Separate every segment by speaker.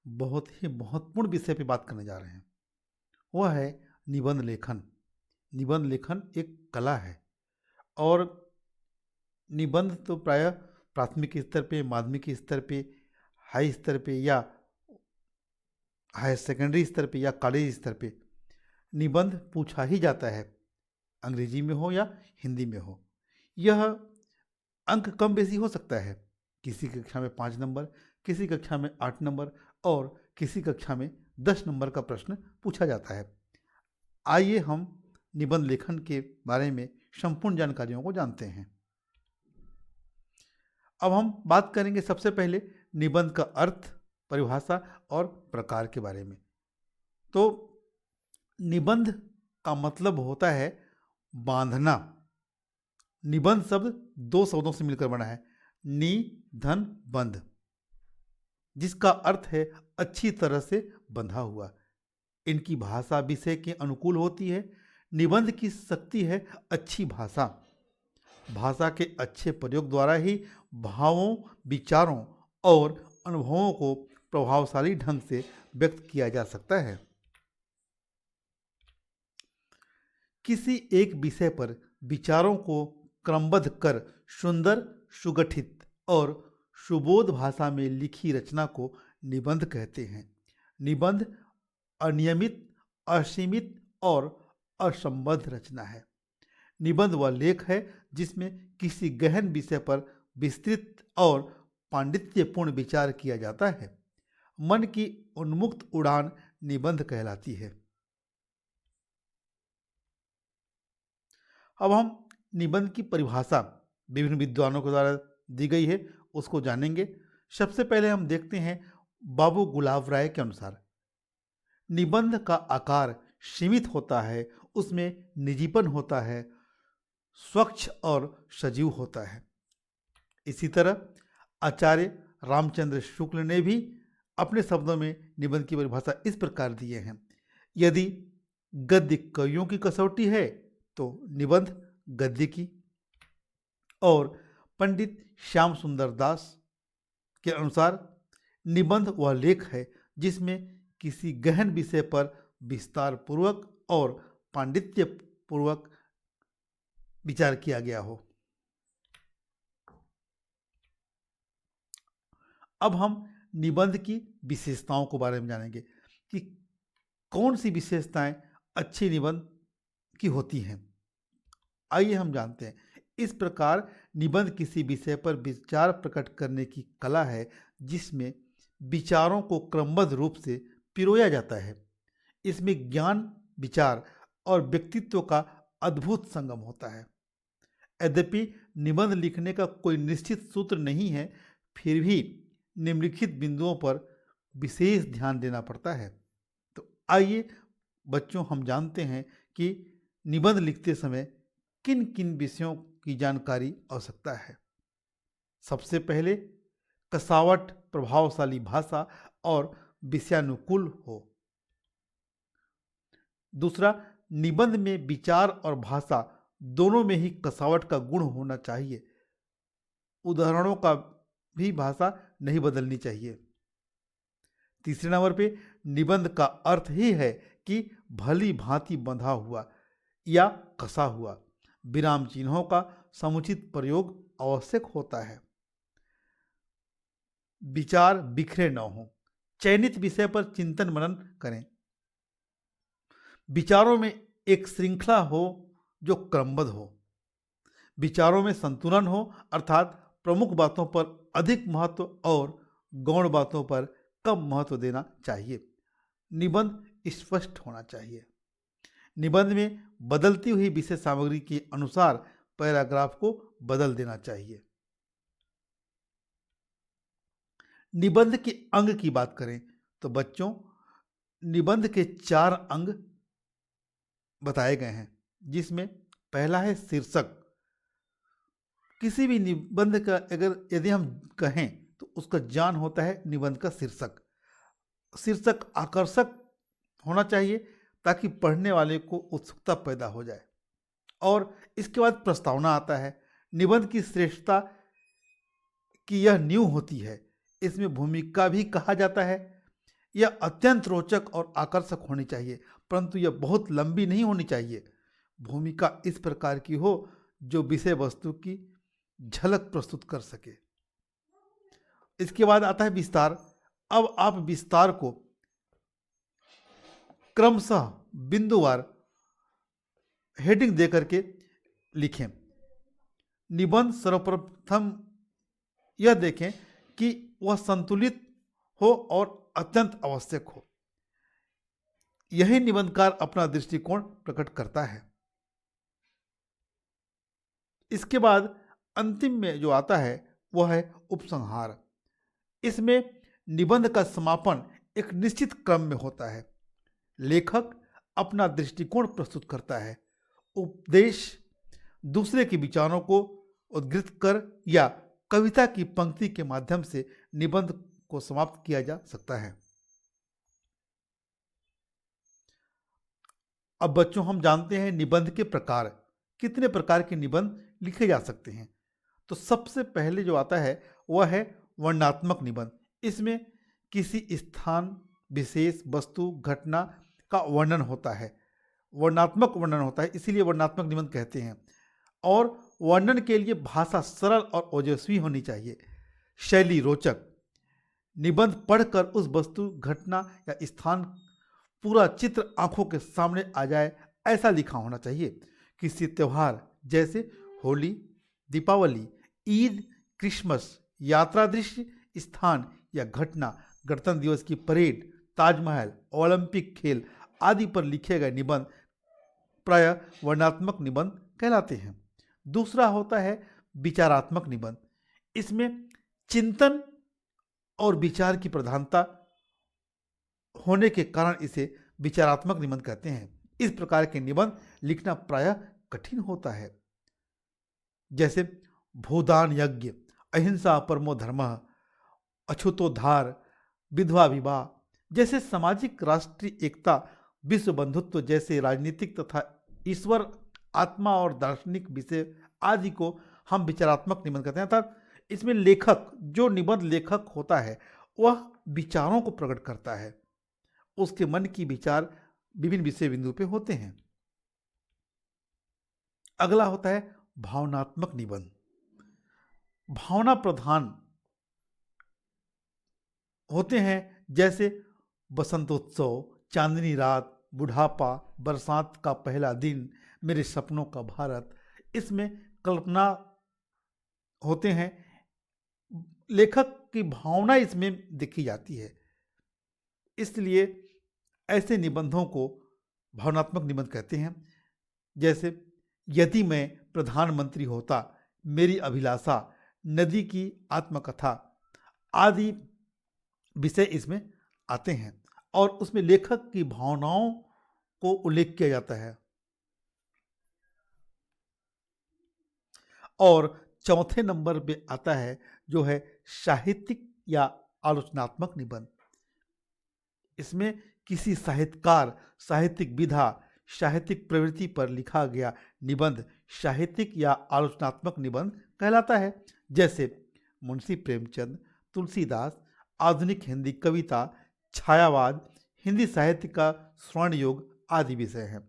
Speaker 1: बहुत ही महत्वपूर्ण विषय पे बात करने जा रहे हैं। वह है निबंध लेखन। निबंध लेखन एक कला है और निबंध तो प्रायः प्राथमिक स्तर पे, माध्यमिक स्तर पे, हाई स्तर पे या हायर सेकेंडरी स्तर पे या कॉलेज स्तर पे निबंध पूछा ही जाता है, अंग्रेजी में हो या हिंदी में हो। यह अंक कम बेसी हो सकता है, किसी कक्षा में 5 नंबर, किसी कक्षा में 8 नंबर और किसी कक्षा में 10 नंबर का प्रश्न पूछा जाता है। आइए हम निबंध लेखन के बारे में संपूर्ण जानकारियों को जानते हैं। अब हम बात करेंगे सबसे पहले निबंध का अर्थ, परिभाषा और प्रकार के बारे में। तो निबंध का मतलब होता है बांधना। निबंध शब्द 2 शब्दों से मिलकर बना है, नि धन बंध, जिसका अर्थ है अच्छी तरह से बंधा हुआ। इनकी भाषा विषय के अनुकूल होती है। निबंध की शक्ति है अच्छी भाषा। भाषा के अच्छे प्रयोग द्वारा ही भावों, विचारों और अनुभवों को प्रभावशाली ढंग से व्यक्त किया जा सकता है। किसी एक विषय पर विचारों को क्रमबद्ध कर सुंदर, सुगठित और सुबोध भाषा में लिखी रचना को निबंध कहते हैं। निबंध अनियमित, असीमित और असंबद्ध रचना है। निबंध वह लेख है जिसमें किसी गहन विषय पर विस्तृत और पांडित्यपूर्ण विचार किया जाता है। मन की उन्मुक्त उड़ान निबंध कहलाती है। अब हम निबंध की परिभाषा विभिन्न विद्वानों के द्वारा दी गई है, उसको जानेंगे। सबसे पहले हम देखते हैं बाबू गुलाब राय के अनुसार निबंध का आकार सीमित होता है, उसमें निजीपन होता है, स्वच्छ और सजीव होता है। इसी तरह आचार्य रामचंद्र शुक्ल ने भी अपने शब्दों में निबंध की परिभाषा इस प्रकार दिए हैं। यदि गद्य कवियों की कसौटी है तो निबंध गद्य की। और पंडित श्याम सुंदर दास के अनुसार निबंध वह लेख है जिसमें किसी गहन विषय पर विस्तार पूर्वक और पांडित्य पूर्वक विचार किया गया हो। अब हम निबंध की विशेषताओं के बारे में जानेंगे कि कौन सी विशेषताएं अच्छी निबंध की होती हैं। आइए हम जानते हैं। इस प्रकार निबंध किसी विषय पर विचार प्रकट करने की कला है जिसमें विचारों को क्रमबद्ध रूप से पिरोया जाता है। इसमें ज्ञान, विचार और व्यक्तित्व का अद्भुत संगम होता है। यद्यपि निबंध लिखने का कोई निश्चित सूत्र नहीं है, फिर भी निम्नलिखित बिंदुओं पर विशेष ध्यान देना पड़ता है। तो आइए बच्चों, हम जानते हैं कि निबंध लिखते समय किन किन विषयों की जानकारी आवश्यकता है। सबसे पहले कसावट, प्रभावशाली भाषा और विषयानुकूल हो। दूसरा, निबंध में विचार और भाषा दोनों में ही कसावट का गुण होना चाहिए। उदाहरणों का भी भाषा नहीं बदलनी चाहिए। तीसरे नंबर पे निबंध का अर्थ ही है कि भली भांति बंधा हुआ या कसा हुआ। विराम चिन्हों का समुचित प्रयोग आवश्यक होता है। विचार बिखरे न हो। चयनित विषय पर चिंतन मनन करें। विचारों में एक श्रृंखला हो जो क्रमबद्ध हो। विचारों में संतुलन हो, अर्थात प्रमुख बातों पर अधिक महत्व और गौण बातों पर कम महत्व देना चाहिए। निबंध स्पष्ट होना चाहिए। निबंध में बदलती हुई विषय सामग्री के अनुसार पैराग्राफ को बदल देना चाहिए। निबंध के अंग की बात करें तो बच्चों, निबंध के 4 अंग बताए गए हैं, जिसमें पहला है शीर्षक। किसी भी निबंध का अगर यदि हम कहें तो उसका जान होता है निबंध का शीर्षक। शीर्षक आकर्षक होना चाहिए ताकि पढ़ने वाले को उत्सुकता पैदा हो जाए। और इसके बाद प्रस्तावना आता है। निबंध की श्रेष्ठता की यह नींव होती है। इसमें भूमिका भी कहा जाता है। यह अत्यंत रोचक और आकर्षक होनी चाहिए, परंतु यह बहुत लंबी नहीं होनी चाहिए। भूमिका इस प्रकार की हो जो विषय वस्तु की झलक प्रस्तुत कर सके। इसके बाद आता है विस्तार। अब आप विस्तार को क्रमशः बिंदुवार हेडिंग दे करके लिखें। निबंध सर्वप्रथम यह देखें कि वह संतुलित हो और अत्यंत आवश्यक हो। यही निबंधकार अपना दृष्टिकोण प्रकट करता है। इसके बाद अंतिम में जो आता है वह है उपसंहार। इसमें निबंध का समापन एक निश्चित क्रम में होता है। लेखक अपना दृष्टिकोण प्रस्तुत करता है। उपदेश दूसरे के विचारों को उद्धृत कर या कविता की पंक्ति के माध्यम से निबंध को समाप्त किया जा सकता है। अब बच्चों, हम जानते हैं निबंध के प्रकार, कितने प्रकार के निबंध लिखे जा सकते हैं। तो सबसे पहले जो आता है वह है वर्णनात्मक निबंध। इसमें किसी स्थान, विशेष, वस्तु, घटना का वर्णन होता है। वर्णनात्मक वर्णन होता है, इसीलिए वर्णनात्मक निबंध कहते हैं। और वर्णन के लिए भाषा सरल और ओजस्वी होनी चाहिए, शैली रोचक। निबंध पढ़कर उस वस्तु, घटना या स्थान पूरा चित्र आंखों के सामने आ जाए, ऐसा लिखा होना चाहिए। किसी त्यौहार जैसे होली, दीपावली, ईद, क्रिसमस, यात्रा दृश्य, स्थान या घटना, गणतंत्र दिवस की परेड, ताजमहल, ओलंपिक खेल आदि पर लिखे गए निबंध प्रायः वर्णनात्मक निबंध कहलाते हैं। दूसरा होता है विचारात्मक निबंध। इसमें चिंतन और विचार की प्रधानता होने के कारण इसे विचारात्मक निबंध कहते हैं। इस प्रकार के निबंध लिखना प्रायः कठिन होता है। जैसे भूदान यज्ञ, अहिंसा परमो धर्मः, अछूतोद्धार, विधवा विवाह जैसे सामाजिक, राष्ट्रीय एकता, विश्व बंधुत्व जैसे राजनीतिक तथा ईश्वर, आत्मा और दार्शनिक विषय आदि को हम विचारात्मक निबंध कहते हैं। अर्थात इसमें लेखक, जो निबंध लेखक होता है, वह विचारों को प्रकट करता है। उसके मन की विचार विभिन्न विषय बिंदु पे होते हैं। अगला होता है भावनात्मक निबंध। भावना प्रधान होते हैं, जैसे बसंतोत्सव, चांदनी रात, बुढ़ापा, बरसात का पहला दिन, मेरे सपनों का भारत। इसमें कल्पना होते हैं, लेखक की भावना इसमें देखी जाती है। इसलिए ऐसे निबंधों को भावनात्मक निबंध कहते हैं। जैसे यदि मैं प्रधानमंत्री होता, मेरी अभिलाषा, नदी की आत्मकथा आदि विषय इसमें आते हैं और उसमें लेखक की भावनाओं को उल्लेख किया जाता है। और चौथे नंबर पे आता है जो है साहित्यिक या आलोचनात्मक निबंध। इसमें किसी साहित्यकार, साहित्यिक विधा, साहित्यिक प्रवृत्ति पर लिखा गया निबंध साहित्यिक या आलोचनात्मक निबंध कहलाता है। जैसे मुंशी प्रेमचंद, तुलसीदास, आधुनिक हिंदी कविता, छायावाद, हिंदी साहित्य का स्वर्ण युग आदि विषय हैं।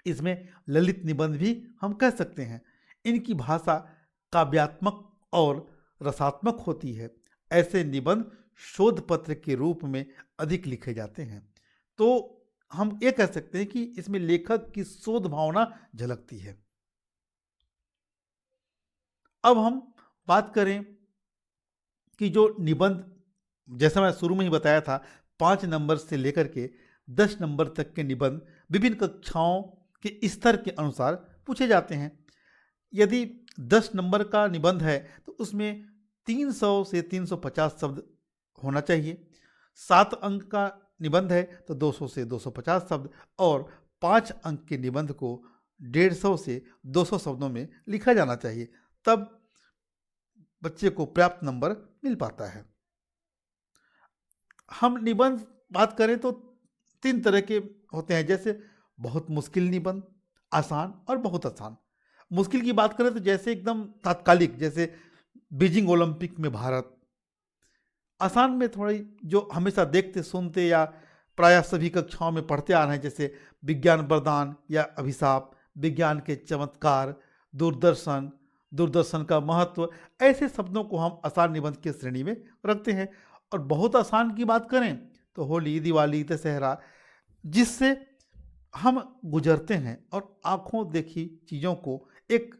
Speaker 1: इसमें ललित निबंध भी हम कह सकते हैं। इनकी भाषा काव्यात्मक और रसात्मक होती है। ऐसे निबंध शोध पत्र के रूप में अधिक लिखे जाते हैं। तो हम ये कह सकते हैं कि इसमें लेखक की शोध भावना झलकती है। अब हम बात करें कि जो निबंध, जैसा मैं शुरू में ही बताया था, 5 नंबर से लेकर के 10 नंबर तक के निबंध विभिन्न कक्षाओं के स्तर के अनुसार पूछे जाते हैं। यदि 10 नंबर का निबंध है तो उसमें 300 से 350 शब्द होना चाहिए। 7 अंक का निबंध है तो 200 से 250 शब्द, और 5 अंक के निबंध को 150 से 200 शब्दों में लिखा जाना चाहिए। तब बच्चे को पर्याप्त नंबर मिल पाता है। हम निबंध बात करें तो 3 तरह के होते हैं, जैसे बहुत मुश्किल निबंध, आसान और बहुत आसान। मुश्किल की बात करें तो जैसे एकदम तात्कालिक, जैसे बीजिंग ओलंपिक में भारत, आसान में थोड़ी जो हमेशा देखते सुनते या प्रायः सभी कक्षाओं में पढ़ते आ रहे हैं, जैसे विज्ञान वरदान या अभिशाप, विज्ञान के चमत्कार, दूरदर्शन, दूरदर्शन का महत्व, ऐसे शब्दों को हम आसान निबंध की श्रेणी में रखते हैं। और बहुत आसान की बात करें तो होली, दिवाली, दशहरा, जिससे हम गुजरते हैं और आंखों देखी चीज़ों को एक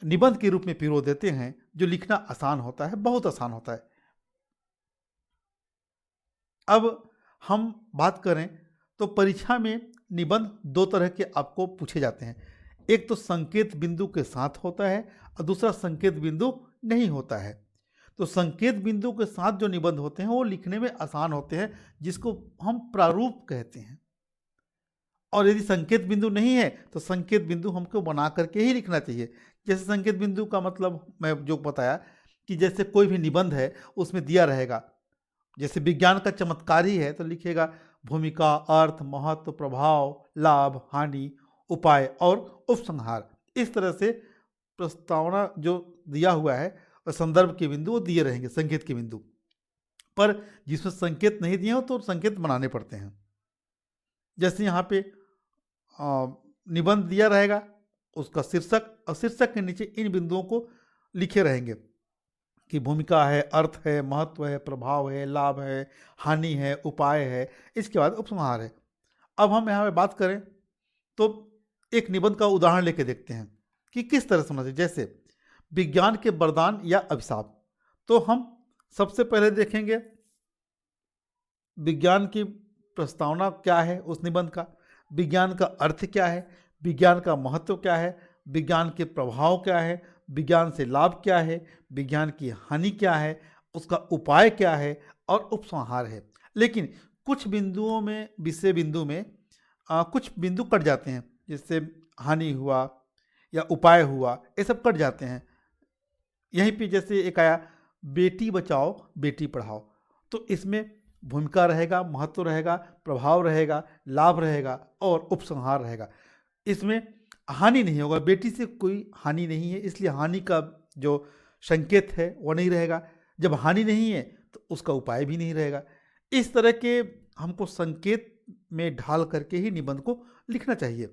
Speaker 1: निबंध के रूप में पिरो देते हैं, जो लिखना आसान होता है, बहुत आसान होता है। अब हम बात करें तो परीक्षा में निबंध दो तरह के आपको पूछे जाते हैं। एक तो संकेत बिंदु के साथ होता है और दूसरा संकेत बिंदु नहीं होता है। तो संकेत बिंदु के साथ जो निबंध होते हैं वो लिखने में आसान होते हैं, जिसको हम प्रारूप कहते हैं। और यदि संकेत बिंदु नहीं है तो संकेत बिंदु हमको बना करके ही लिखना चाहिए। जैसे संकेत बिंदु का मतलब मैं जो बताया कि जैसे कोई भी निबंध है उसमें दिया रहेगा, जैसे विज्ञान का चमत्कार ही है तो लिखेगा भूमिका, अर्थ, महत्व, प्रभाव, लाभ, हानि, उपाय और उपसंहार। इस तरह से प्रस्तावना जो दिया हुआ है और संदर्भ के बिंदु वो दिए रहेंगे संकेत के बिंदु। पर जिसमें संकेत नहीं दिए हो तो संकेत बनाने पड़ते हैं। जैसे यहाँ पे निबंध दिया रहेगा, उसका शीर्षक और शीर्षक के नीचे इन बिंदुओं को लिखे रहेंगे कि भूमिका है, अर्थ है, महत्व है, प्रभाव है, लाभ है, हानि है, उपाय है, इसके बाद उपसंहार है। अब हम यहाँ पे बात करें तो एक निबंध का उदाहरण लेके देखते हैं कि किस तरह समझे। जैसे विज्ञान के वरदान या अभिशाप, तो हम सबसे पहले देखेंगे विज्ञान की प्रस्तावना क्या है उस निबंध का, विज्ञान का अर्थ क्या है, विज्ञान का महत्व क्या है, विज्ञान के प्रभाव क्या है, विज्ञान से लाभ क्या है, विज्ञान की हानि क्या है, उसका उपाय क्या है और उपसंहार है। लेकिन कुछ बिंदुओं में, विषय बिंदु में कुछ बिंदु कट जाते हैं, जैसे हानि हुआ या उपाय हुआ, ये सब कट जाते हैं। यहीं पे जैसे एक आया बेटी बचाओ बेटी पढ़ाओ, तो इसमें भूमिका रहेगा, महत्व रहेगा, प्रभाव रहेगा, लाभ रहेगा और उपसंहार रहेगा। इसमें हानि नहीं होगा, बेटी से कोई हानि नहीं है, इसलिए हानि का जो संकेत है वो नहीं रहेगा। जब हानि नहीं है तो उसका उपाय भी नहीं रहेगा। इस तरह के हमको संकेत में ढाल करके ही निबंध को लिखना चाहिए।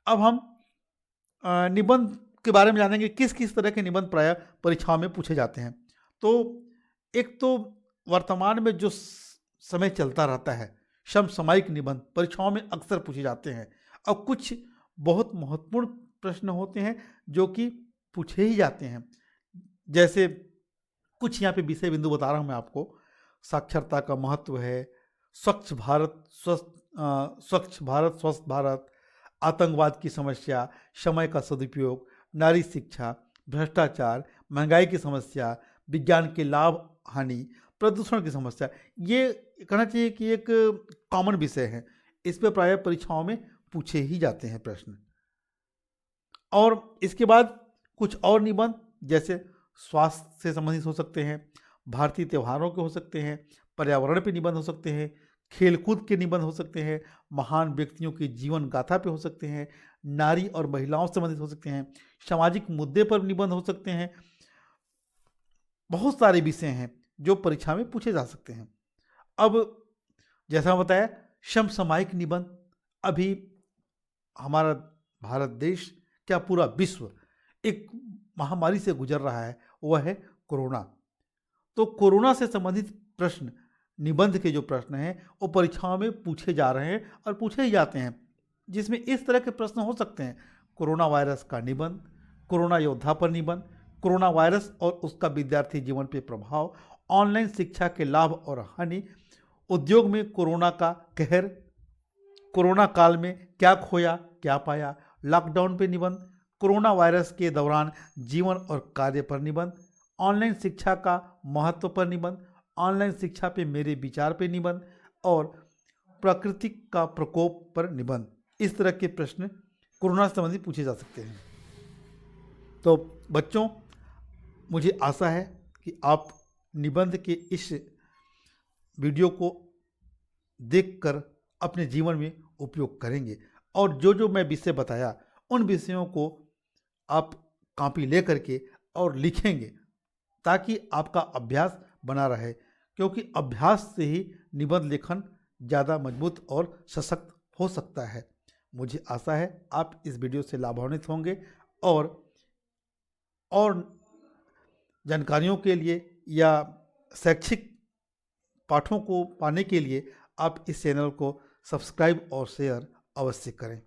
Speaker 1: अब हम निबंध के बारे में जानेंगे, किस किस तरह के निबंध प्रायः परीक्षाओं में पूछे जाते हैं। तो एक तो वर्तमान में जो समय चलता रहता है, समसामयिक निबंध परीक्षाओं में अक्सर पूछे जाते हैं। और कुछ बहुत महत्वपूर्ण प्रश्न होते हैं जो कि पूछे ही जाते हैं। जैसे कुछ यहाँ पे विषय बिंदु बता रहा हूँ मैं आपको। साक्षरता का महत्व है, स्वच्छ भारत स्वस्थ भारत, आतंकवाद की समस्या, समय का सदुपयोग, नारी शिक्षा, भ्रष्टाचार, महंगाई की समस्या, विज्ञान के लाभ हानि, प्रदूषण की समस्या। ये कहना चाहिए कि एक कॉमन विषय है, इस पर प्रायः परीक्षाओं में पूछे ही जाते हैं प्रश्न। और इसके बाद कुछ और निबंध जैसे स्वास्थ्य से संबंधित हो सकते हैं, भारतीय त्योहारों के हो सकते हैं, पर्यावरण पे निबंध हो सकते हैं, खेलकूद के निबंध हो सकते हैं, महान व्यक्तियों की जीवन गाथा पे हो सकते हैं, नारी और महिलाओं से संबंधित हो सकते हैं, सामाजिक मुद्दे पर निबंध हो सकते हैं। बहुत सारे विषय हैं जो परीक्षा में पूछे जा सकते हैं। अब जैसा बताया समसामयिक निबंध, अभी हमारा भारत देश क्या पूरा विश्व एक महामारी से गुजर रहा है, वह है कोरोना। तो कोरोना से संबंधित प्रश्न, निबंध के जो प्रश्न हैं वो परीक्षाओं में पूछे जा रहे हैं और पूछे ही जाते हैं, जिसमें इस तरह के प्रश्न हो सकते हैं। कोरोना वायरस का निबंध, कोरोना योद्धा पर निबंध, कोरोना वायरस और उसका विद्यार्थी जीवन पर प्रभाव, ऑनलाइन शिक्षा के लाभ और हानि, उद्योग में कोरोना का कहर, कोरोना काल में क्या खोया क्या पाया, लॉकडाउन पे निबंध, कोरोना वायरस के दौरान जीवन और कार्य पर निबंध, ऑनलाइन शिक्षा का महत्व पर निबंध, ऑनलाइन शिक्षा पे मेरे विचार पे निबंध और प्रकृति का प्रकोप पर निबंध। इस तरह के प्रश्न कोरोना से संबंधित पूछे जा सकते हैं। तो बच्चों, मुझे आशा है कि आप निबंध के इस वीडियो को देखकर अपने जीवन में उपयोग करेंगे और जो जो मैं विषय बताया उन विषयों को आप कॉपी ले करके और लिखेंगे, ताकि आपका अभ्यास बना रहे, क्योंकि अभ्यास से ही निबंध लेखन ज़्यादा मजबूत और सशक्त हो सकता है। मुझे आशा है आप इस वीडियो से लाभान्वित होंगे और जानकारियों के लिए या शैक्षिक पाठों को पाने के लिए आप इस चैनल को सब्सक्राइब और शेयर अवश्य करें।